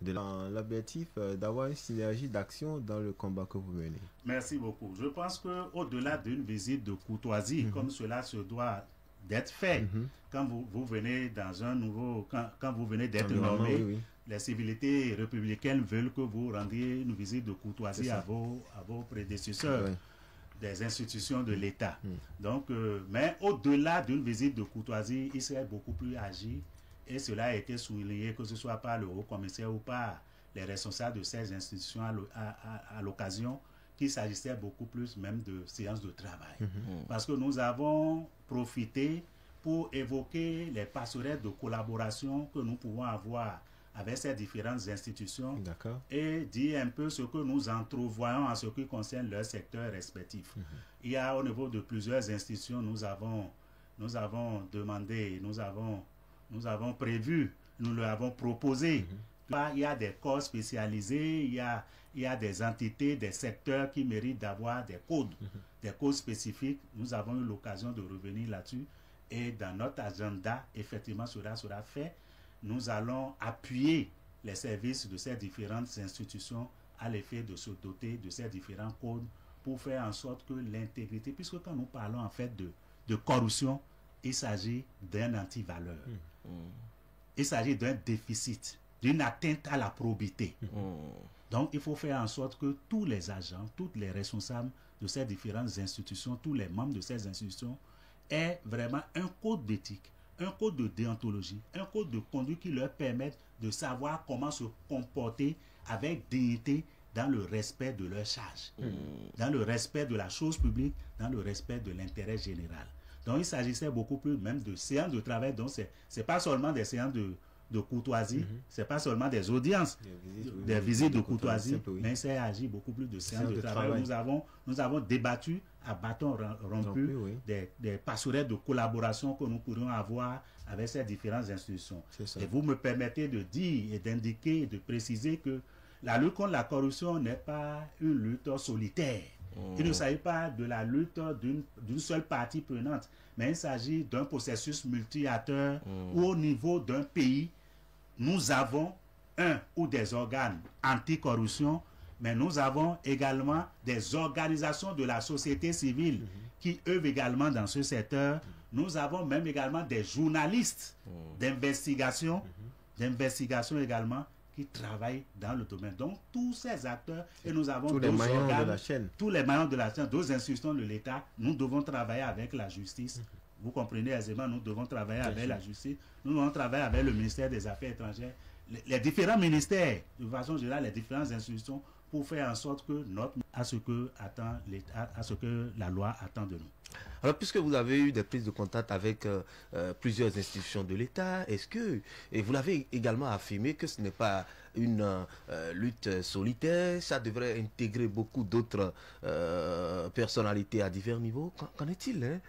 l'objectif d'avoir une synergie d'action dans le combat que vous menez. Merci beaucoup. Je pense qu'au-delà d'une visite de courtoisie, comme cela se doit d'être fait, quand vous venez dans un nouveau... Quand vous venez d'être nommé, les civilités républicaines veulent que vous rendiez une visite de courtoisie à vos prédécesseurs des institutions de l'État. Donc, mais au-delà d'une visite de courtoisie, il serait beaucoup plus agi, et cela a été souligné, que ce soit par le haut commissaire ou par les responsables de ces institutions à l'occasion, qu'il s'agissait beaucoup plus même de séances de travail. Parce que nous avons profité pour évoquer les passerelles de collaboration que nous pouvons avoir avec ces différentes institutions et dire un peu ce que nous entrevoyons en ce qui concerne leur secteur respectif. Il y a au niveau de plusieurs institutions, nous avons demandé, nous avons prévu, nous leur avons proposé. Il y a des corps spécialisés, il y a des entités, des secteurs qui méritent d'avoir des codes spécifiques. Nous avons eu l'occasion de revenir là-dessus et dans notre agenda, effectivement, cela sera fait. Nous allons appuyer les services de ces différentes institutions à l'effet de se doter de ces différents codes pour faire en sorte que l'intégrité, puisque quand nous parlons en fait de corruption, il s'agit d'un antivaleur. Il s'agit d'un déficit, d'une atteinte à la probité. Donc il faut faire en sorte que tous les agents, tous les responsables de ces différentes institutions, tous les membres de ces institutions aient vraiment un code d'éthique, un code de déontologie, un code de conduite qui leur permette de savoir comment se comporter avec dignité dans le respect de leurs charges, dans le respect de la chose publique, dans le respect de l'intérêt général. Donc il s'agissait beaucoup plus même de séances de travail, donc c'est pas seulement des séances de courtoisie, c'est pas seulement des audiences, des visites de courtoisie, mais c'est agi beaucoup plus de séances de travail. Nous avons débattu à bâton rompu des passerelles de collaboration que nous pourrions avoir avec ces différentes institutions. Et vous me permettez de dire et d'indiquer et de préciser que la lutte contre la corruption n'est pas une lutte solitaire. Il ne s'agit pas de la lutte d'une seule partie prenante, mais il s'agit d'un processus multi-acteurs où au niveau d'un pays, nous avons un ou des organes anti-corruption, mais nous avons également des organisations de la société civile qui œuvrent également dans ce secteur. Nous avons même également des journalistes d'investigation également qui travaillent dans le domaine. Donc, tous ces acteurs, et nous avons tous les maillons de la chaîne. Tous les maillons de la chaîne, deux institutions de l'État, nous devons travailler avec la justice. Vous comprenez aisément, nous devons travailler avec la justice, nous devons travailler avec le ministère des Affaires étrangères, les différents ministères, de façon générale, les différentes institutions, pour faire en sorte que à ce que la loi attend de nous. Alors, puisque vous avez eu des prises de contact avec plusieurs institutions de l'État, et vous l'avez également affirmé que ce n'est pas une lutte solitaire, ça devrait intégrer beaucoup d'autres personnalités à divers niveaux. Qu'en est-il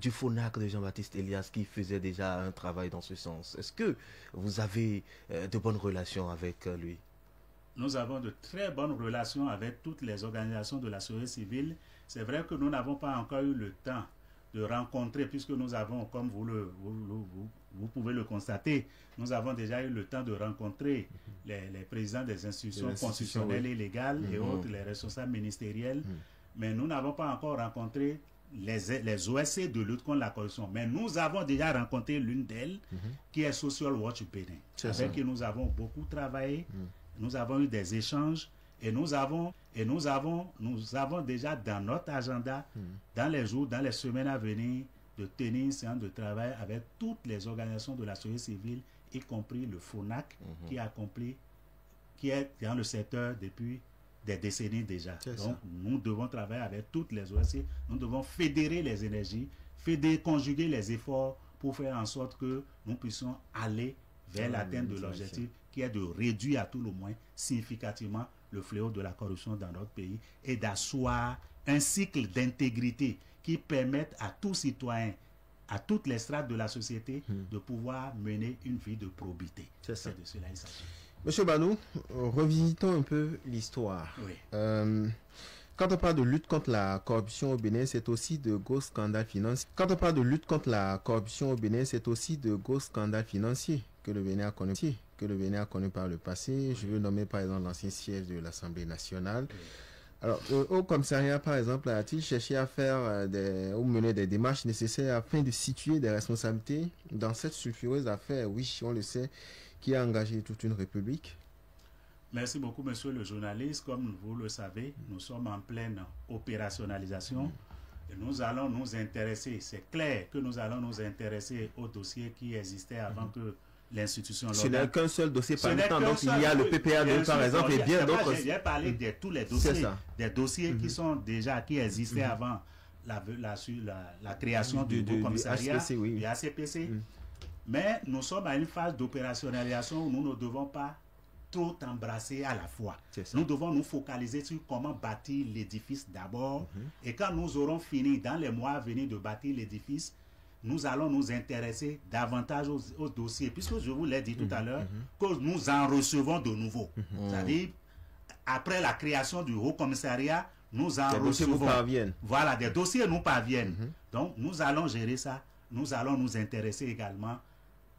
du FONAC de Jean-Baptiste Elias qui faisait déjà un travail dans ce sens? Est-ce que vous avez de bonnes relations avec lui? Nous avons de très bonnes relations avec toutes les organisations de la société civile. C'est vrai que nous n'avons pas encore eu le temps de rencontrer, puisque nous avons, comme vous pouvez le constater, nous avons déjà eu le temps de rencontrer les présidents des institutions constitutionnelles et légales et autres, les responsables ministériels. Mais nous n'avons pas encore rencontré les OSC de lutte contre la corruption. Mais nous avons déjà rencontré l'une d'elles, qui est Social Watch Bénin, avec qui nous avons beaucoup travaillé. Nous avons eu des échanges et nous avons déjà dans notre agenda, dans les jours, dans les semaines à venir, de tenir une séance de travail avec toutes les organisations de la société civile, y compris le FONAC, qui est dans le secteur depuis des décennies déjà. Donc, nous devons travailler avec toutes les OSC, nous devons fédérer les énergies, conjuguer les efforts pour faire en sorte que nous puissions aller vers l'atteinte de l'objectif qui est de réduire à tout le moins significativement le fléau de la corruption dans notre pays et d'asseoir un cycle d'intégrité qui permette à tout citoyen, à toutes les strates de la société, de pouvoir mener une vie de probité. C'est de cela il s'agit. Monsieur Banou, revisitons un peu l'histoire. Quand on parle de lutte contre la corruption au Bénin, c'est aussi de gros scandales financiers. Quand on parle de lutte contre la corruption au Bénin, c'est aussi de gros scandales financiers que le Bénin a connu par le passé. Je veux nommer par exemple l'ancien siège de l'Assemblée nationale. Alors, au commissariat, par exemple, a-t-il cherché à faire ou mener des démarches nécessaires afin de situer des responsabilités dans cette sulfureuse affaire, oui, on le sait, qui a engagé toute une république? Merci beaucoup, monsieur le journaliste. Comme vous le savez, nous sommes en pleine opérationnalisation et nous allons nous intéresser, c'est clair que nous allons nous intéresser aux dossiers qui existaient avant que l'institution locale. Ce n'est qu'un seul dossier parmi tant, donc il y a le PPA2 par exemple et bien d'autres. J'ai parlé de tous les dossiers, des dossiers qui sont déjà, qui existaient avant la création du commissariat, du ACPC. Mais nous sommes à une phase d'opérationnalisation où nous ne devons pas tout embrasser à la fois. Nous devons nous focaliser sur comment bâtir l'édifice d'abord. Et quand nous aurons fini dans les mois à venir de bâtir l'édifice, nous allons nous intéresser davantage aux dossiers, puisque je vous l'ai dit tout à l'heure, que nous en recevons de nouveaux. C'est-à-dire, après la création du Haut Commissariat, nous en recevons. Voilà, des dossiers nous parviennent. Donc, nous allons gérer ça. Nous allons nous intéresser également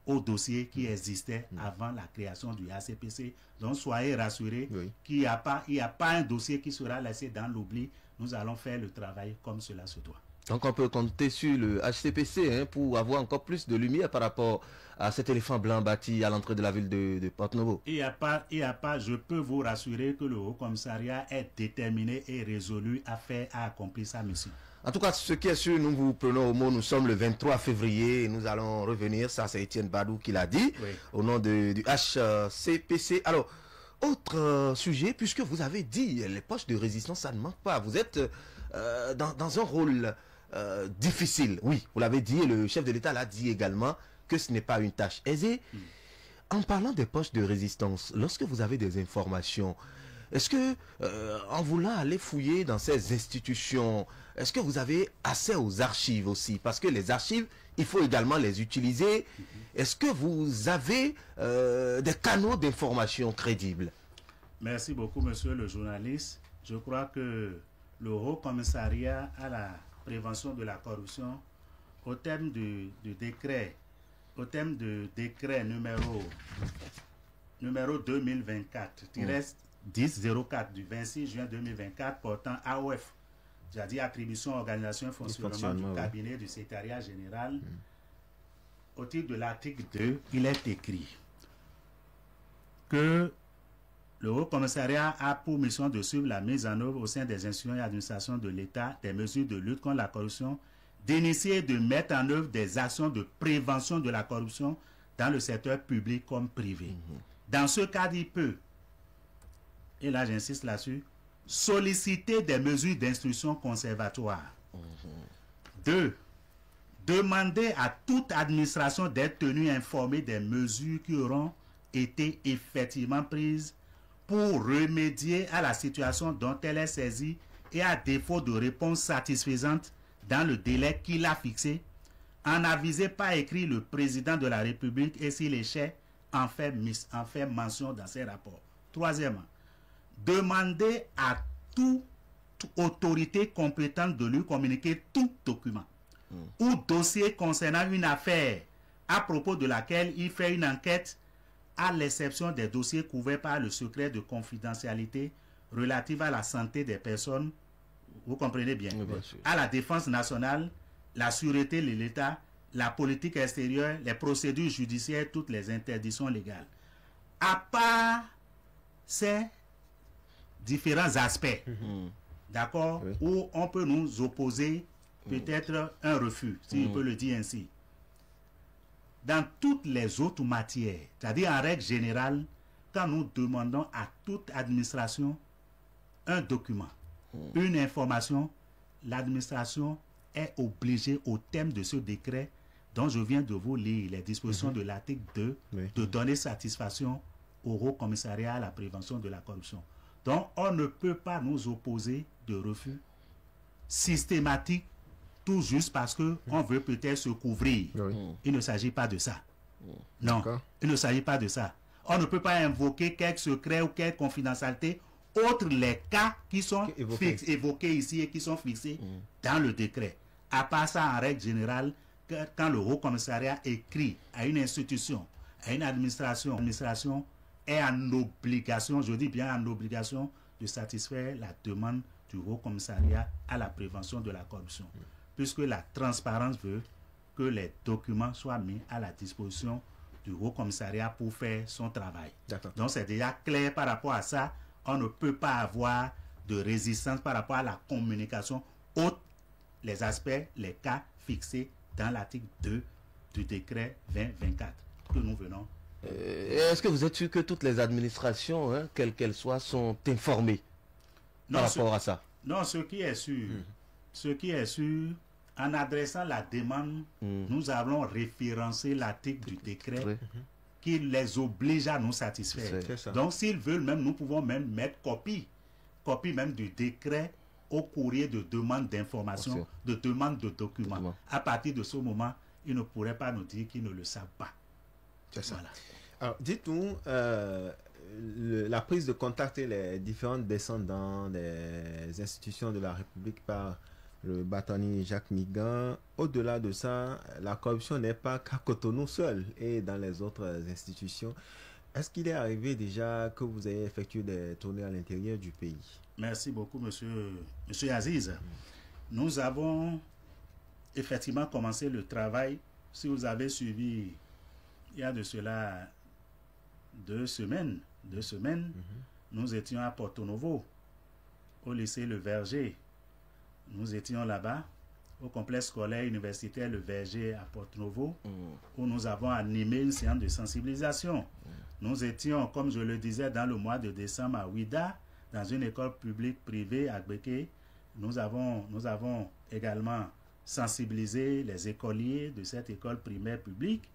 aux dossiers qui existaient avant la création du ACPC. Donc, soyez rassurés qu'il n'y a pas un dossier qui sera laissé dans l'oubli. Nous allons faire le travail comme cela se doit. Donc on peut compter sur le HCPC pour avoir encore plus de lumière par rapport à cet éléphant blanc bâti à l'entrée de la ville de Porto-Novo. Il n'y a pas, je peux vous rassurer que le Haut Commissariat est déterminé et résolu à accomplir sa mission. En tout cas, ce qui est sûr, nous vous prenons au mot, nous sommes le 23 février et nous allons revenir, ça c'est Étienne Badou qui l'a dit, au nom du HCPC. Alors, autre sujet, puisque vous avez dit, les poches de résistance, ça ne manque pas. Vous êtes dans un rôle difficile. Oui, vous l'avez dit, et le chef de l'État l'a dit également, que ce n'est pas une tâche aisée. En parlant des poches de résistance, lorsque vous avez des informations, est-ce que, en voulant aller fouiller dans ces institutions, est-ce que vous avez accès aux archives aussi? Parce que les archives, il faut également les utiliser. Est-ce que vous avez des canaux d'information crédibles? Merci beaucoup, monsieur le journaliste. Je crois que le Haut Commissariat à la prévention de la corruption, au thème du décret, numéro 2024-1004 du 26 juin 2024 portant AOF, c'est-à-dire attribution, organisation et fonctionnement du cabinet du secrétariat général, au titre de l'article 2, il est écrit que le Haut Commissariat a pour mission de suivre la mise en œuvre au sein des institutions et administrations de l'État des mesures de lutte contre la corruption, d'initier et de mettre en œuvre des actions de prévention de la corruption dans le secteur public comme privé. Dans ce cadre, il peut, et là j'insiste là-dessus, solliciter des mesures d'instruction conservatoire. 2. Demander à toute administration d'être tenue informée des mesures qui auront été effectivement prises pour remédier à la situation dont elle est saisie et à défaut de réponse satisfaisante dans le délai qu'il a fixé, en aviser par écrit le président de la République et s'il échait, en fait mention dans ses rapports. 3. Demander à toute autorité compétente de lui communiquer tout document ou dossier concernant une affaire à propos de laquelle il fait une enquête, à l'exception des dossiers couverts par le secret de confidentialité relative à la santé des personnes, vous comprenez bien, à la défense nationale, la sûreté de l'État, la politique extérieure, les procédures judiciaires, toutes les interdictions légales. À part ces différents aspects, d'accord, où on peut nous opposer peut-être un refus, si on peut le dire ainsi. Dans toutes les autres matières, c'est-à-dire en règle générale, quand nous demandons à toute administration un document, une information, l'administration est obligée au thème de ce décret dont je viens de vous lire les dispositions de l'article 2 de donner satisfaction au Haut Commissariat à la prévention de la corruption. Donc on ne peut pas nous opposer de refus systématique tout juste parce qu'on veut peut-être se couvrir. Il ne s'agit pas de ça. Non, il ne s'agit pas de ça. On ne peut pas invoquer quelque secret ou quelque confidentialité autres les cas qui sont évoqués ici et qui sont fixés dans le décret. À part ça, en règle générale, quand le Haut Commissariat écrit à une institution, à une administration, l'administration est en obligation, je dis bien en obligation, de satisfaire la demande du Haut Commissariat à la prévention de la corruption. Puisque la transparence veut que les documents soient mis à la disposition du Haut Commissariat pour faire son travail. Donc c'est déjà clair par rapport à ça. On ne peut pas avoir de résistance par rapport à la communication, autres les aspects, les cas fixés dans l'article 2 du décret 2024 que nous venons. Est-ce que vous êtes sûr que toutes les administrations, hein, quelles qu'elles soient, sont informées par rapport à ça? Non, ce qui est sûr, en adressant la demande, nous avons référencé l'article du décret qui les oblige à nous satisfaire. Donc, s'ils veulent même, nous pouvons même mettre copie même du décret au courrier de demande d'information, de demande de documents. À partir de ce moment, ils ne pourraient pas nous dire qu'ils ne le savent pas. C'est ça. Voilà. Alors, dites-nous, la prise de contact et les différentes descentes dans les institutions de la République par le bâtonnier Jacques Migan, au-delà de ça, la corruption n'est pas qu'à Cotonou seul et dans les autres institutions. Est-ce qu'il est arrivé déjà que vous ayez effectué des tournées à l'intérieur du pays? Merci beaucoup, monsieur Aziz. Nous avons effectivement commencé le travail. Si vous avez suivi, il y a de cela 2 semaines, nous étions à Porto Novo, au lycée Le Verger. Nous étions là-bas, au complexe scolaire universitaire Le Verger à Porto Novo, où nous avons animé une séance de sensibilisation. Nous étions, comme je le disais, dans le mois de décembre à Ouida, dans une école publique privée à Gbeke. Nous avons également sensibilisé les écoliers de cette école primaire publique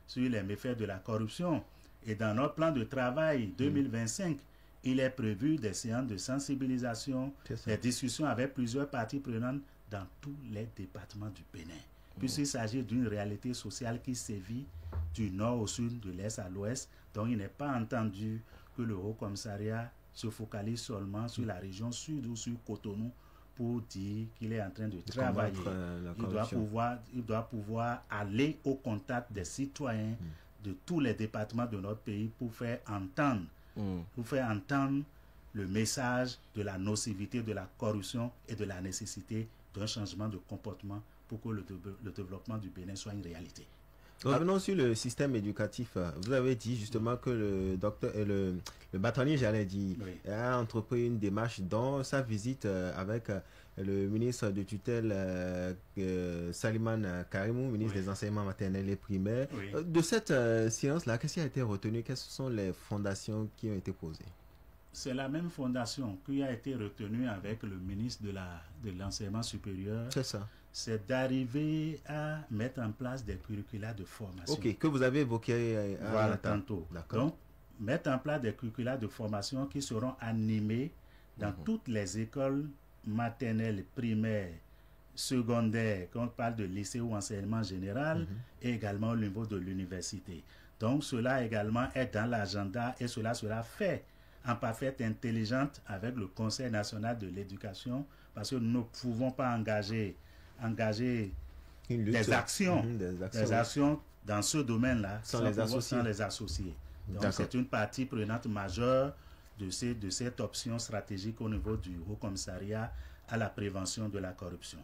sur les méfaits de la corruption. Et dans notre plan de travail 2025, il est prévu des séances de sensibilisation, des discussions avec plusieurs parties prenantes dans tous les départements du Bénin. Puisqu'il s'agit d'une réalité sociale qui sévit du nord au sud, de l'est à l'ouest. Donc il n'est pas entendu que le Haut Commissariat se focalise seulement sur la région sud ou sur Cotonou pour dire qu'il est en train de travailler. Il doit pouvoir aller au contact des citoyens de tous les départements de notre pays pour faire entendre le message de la nocivité de la corruption et de la nécessité d'un changement de comportement pour que le développement du Bénin soit une réalité. Revenons sur le système éducatif. Vous avez dit justement que le bâtonnier, j'allais dire, a entrepris une démarche dans sa visite avec le ministre de tutelle Saliman Karimou, ministre des enseignements maternels et primaires. De cette séance-là, qu'est-ce qui a été retenu? Quelles sont les fondations qui ont été posées? C'est la même fondation qui a été retenue avec le ministre de l'enseignement supérieur. C'est ça. C'est d'arriver à mettre en place des curricula de formation. Ok, que vous avez évoqué tantôt. Donc, mettre en place des curricula de formation qui seront animés dans toutes les écoles maternelles, primaires, secondaires, quand on parle de lycée ou enseignement général, et également au niveau de l'université. Donc, cela également est dans l'agenda et cela sera fait en parfaite intelligence avec le Conseil national de l'éducation, parce que nous ne pouvons pas engager des actions dans ce domaine-là sans les associer. Donc c'est une partie prenante majeure de cette option stratégique au niveau du Haut Commissariat à la prévention de la corruption.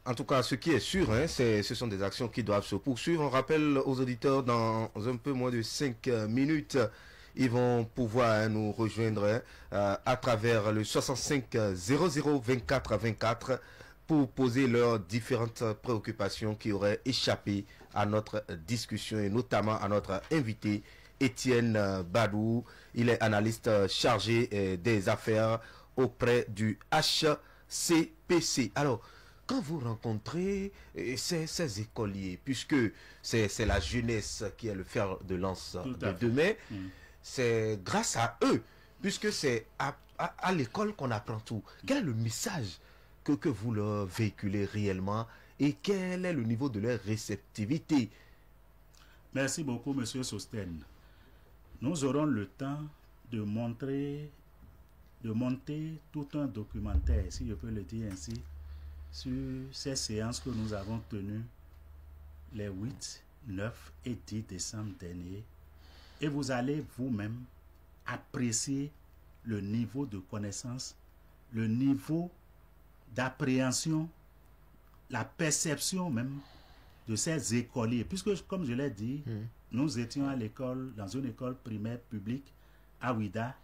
En tout cas, ce qui est sûr, ce sont des actions qui doivent se poursuivre. On rappelle aux auditeurs, dans un peu moins de 5 minutes, ils vont pouvoir nous rejoindre à travers le 65 00 24 24 pour poser leurs différentes préoccupations qui auraient échappé à notre discussion et notamment à notre invité Étienne Badou. Il est analyste chargé des affaires auprès du HCPC. Alors, quand vous rencontrez ces écoliers, puisque c'est la jeunesse qui est le fer de lance de demain, c'est grâce à eux, puisque c'est à l'école qu'on apprend tout. Quel est le message que vous leur véhiculez réellement et quel est le niveau de leur réceptivité? Merci beaucoup, Monsieur Sosten. Nous aurons le temps de montrer de monter tout un documentaire, si je peux le dire ainsi, sur ces séances que nous avons tenues les 8, 9 et 10 décembre dernier. Et vous allez vous-même apprécier le niveau de connaissance, le niveau d'appréhension, la perception même de ces écoliers. Puisque, comme je l'ai dit, nous étions à l'école, dans une école primaire publique à Ouidah.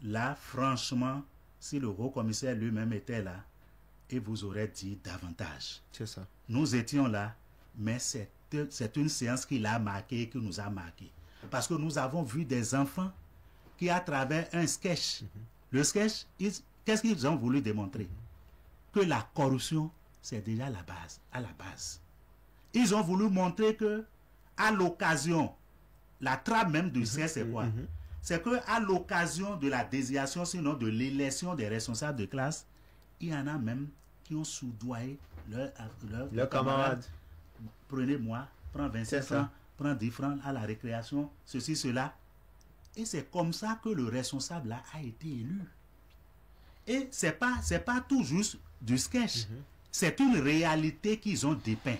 Là, franchement, si le haut-commissaire lui-même était là, il vous aurait dit davantage. C'est ça. Nous étions là, mais c'est une séance qui l'a marqué, qui nous a marqué. Parce que nous avons vu des enfants qui, à travers un sketch, le sketch, qu'est-ce qu'ils ont voulu démontrer? Que la corruption, c'est déjà la base, à la base. Ils ont voulu montrer que, à l'occasion, la trame même du sketch, c'est quoi? C'est qu'à l'occasion de la désignation, sinon de l'élection des responsables de classe, il y en a même qui ont soudoyé leurs camarades. Prenez-moi, prends 25 francs, prends 10 francs à la récréation, ceci, cela. Et c'est comme ça que le responsable là a été élu. Et c'est pas tout juste du sketch. C'est une réalité qu'ils ont dépeint.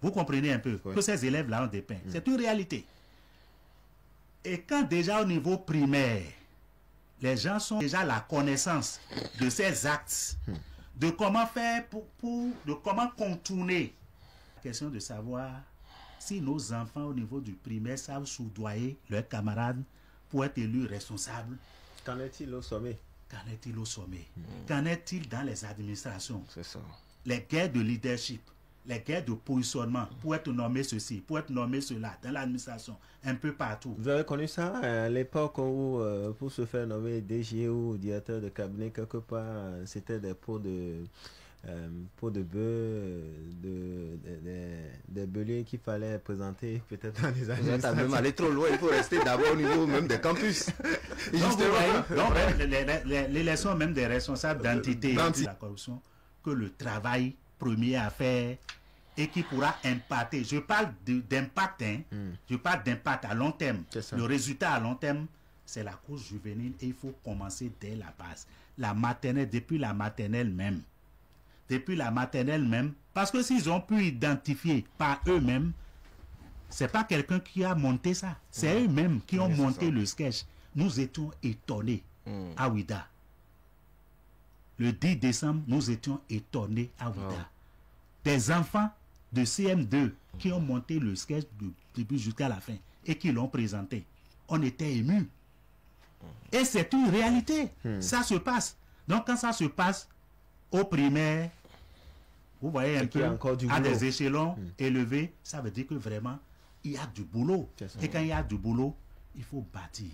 Vous comprenez un peu que ces élèves-là ont dépeint. C'est une réalité. Et quand déjà au niveau primaire, les gens sont déjà à la connaissance de ces actes, de comment faire de comment contourner. La question de savoir si nos enfants au niveau du primaire savent soudoyer leurs camarades pour être élus responsables. Qu'en est-il au sommet? Qu'en est-il au sommet? Qu'en est-il dans les administrations? C'est ça. Les guerres de leadership, les guerres de positionnement pour être nommé ceci, pour être nommé cela, dans l'administration, un peu partout. Vous avez connu ça à l'époque où, pour se faire nommer DG ou directeur de cabinet, quelque part, c'était des pots de bœuf, des belets qu'il fallait présenter peut-être dans les années. Vous êtes même allé trop loin, il faut rester d'abord au niveau même des campus. Donc, l'élection même des responsables d'entités de la corruption, que le travail premier à faire et qui pourra impacter. Je parle d'impact, je parle d'impact à long terme. Le résultat à long terme, c'est la cause juvénile et il faut commencer dès la base. La maternelle, depuis la maternelle même. Depuis la maternelle même, parce que s'ils ont pu identifier par eux-mêmes, c'est pas quelqu'un qui a monté ça. C'est eux-mêmes qui ont monté le sketch. Nous étions étonnés à Ouidah. Le 10 décembre, nous étions étonnés à Ouidah. Des enfants de CM2 qui ont monté le sketch du début jusqu'à la fin et qui l'ont présenté. On était émus. Et c'est une réalité. Ça se passe. Donc quand ça se passe au primaire, vous voyez un peu, à des échelons élevés, ça veut dire que vraiment, il y a du boulot. Et quand il y a du boulot, il faut bâtir.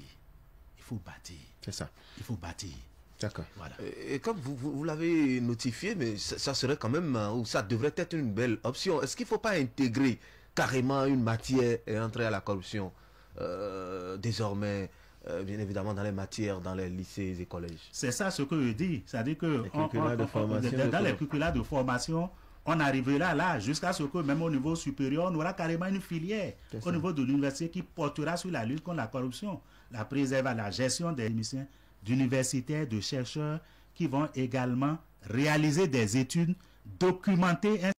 Il faut bâtir. C'est ça. Il faut bâtir. D'accord. Voilà. Et comme vous l'avez notifié, mais ça serait quand même, ou ça devrait être une belle option. Est-ce qu'il ne faut pas intégrer carrément une matière et entrer à la corruption désormais, bien évidemment dans les matières, dans les lycées et collèges? C'est ça ce que je dis. C'est-à-dire que dans les curricula de formation, on arrivera là jusqu'à ce que même au niveau supérieur, on aura carrément une filière au niveau de l'université qui portera sur la lutte contre la corruption, la préservation, la gestion des missions d'universitaires, de chercheurs qui vont également réaliser des études, documenter un